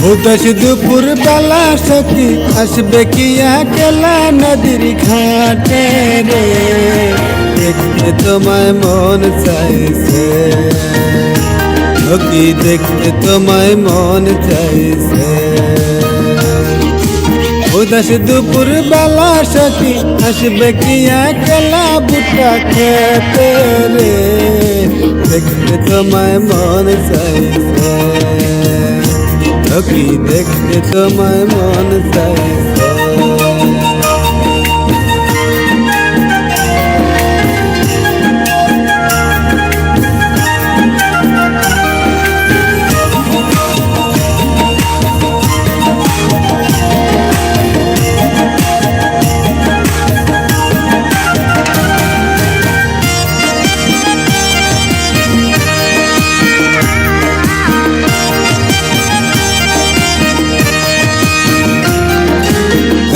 उदास दुपुर बेला सखी আসবে কি একলা নদীর ঘাটে রে দেখতে তোমায় মন চাইছে সখী দেখতে তোমায় মন চাইছে उदास दुपुर बेला सखी আসবে কি একলা বুটা খেতে রে দেখতে তোমায় মন চাইছে সখী দেখতে তোমায় মন চাইছে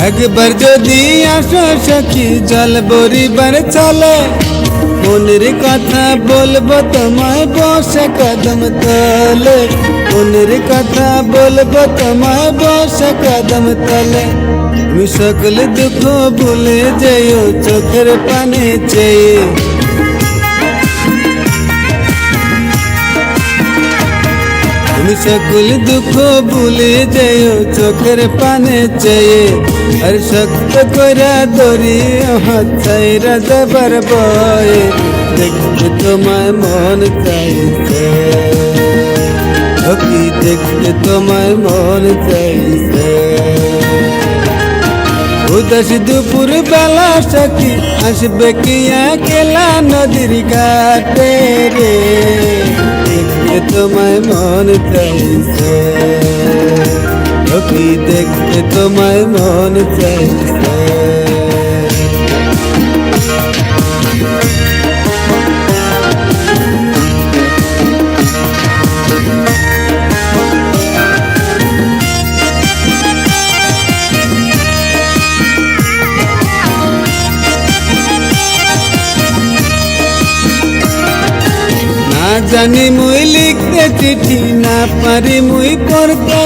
একবার যদি আসো সখী জল বরিবার চলে মনের কথা বলবো তোমায় বসে কদম তলে মনের কথা বলবো তোমায় বসে কদম তলে তুমি সকল দুঃখ ভুলে যেও চোখের পানে চেয়ে তুমি সকল দুঃখ ভুলে যেও চোখের পানে চেয়ে আর শক্ত করে দড়ি হাত ছাইরা যাবার বয়ে দেখতে তোমায় মন চাইছে সখী দেখতে তোমায় মন চাইছে উদাস দুপুর বেলা সখী আসবে কি একলা নদীর ঘাটে রে দেখতে তোমায় মন চাইছে সখী দেখতে তোমায় মন চাইছে জানি মুই লিখতে চিঠি না পারি মুই পড়তে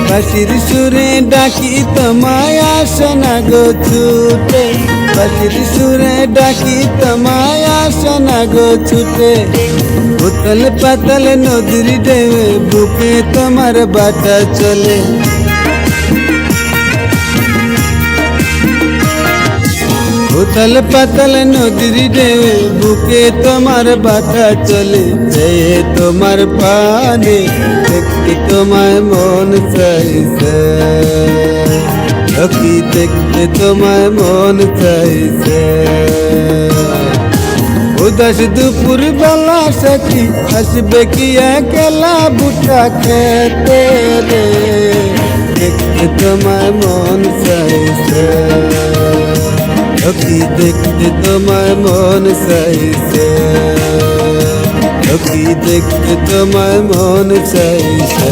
বাঁশির সুরে ডাকি তোমায় আসে না গো ছুটে বাঁশির সুরে ডাকি তোমায় আসে না গো ছুটে উতল পাতল নদীর ঢেউয়ে বুকে তোমার বাটা চলে উতল পাতল নদীর ঢেউয়ে বুকে তোমার বাটা চলে যেয়ে তোমার পানে দেখতে তোমায় মন চাইছে সখী দেখতে তোমায় মন চাইছে উদাস দুপুর বেলা সখী আসবে কি একলা বুটা খেতে রে দেখতে তোমায় মন চাইছে সখী দেখতে তোমায় মন চাইছে সখী দেখতে তোমায় মন চাইছে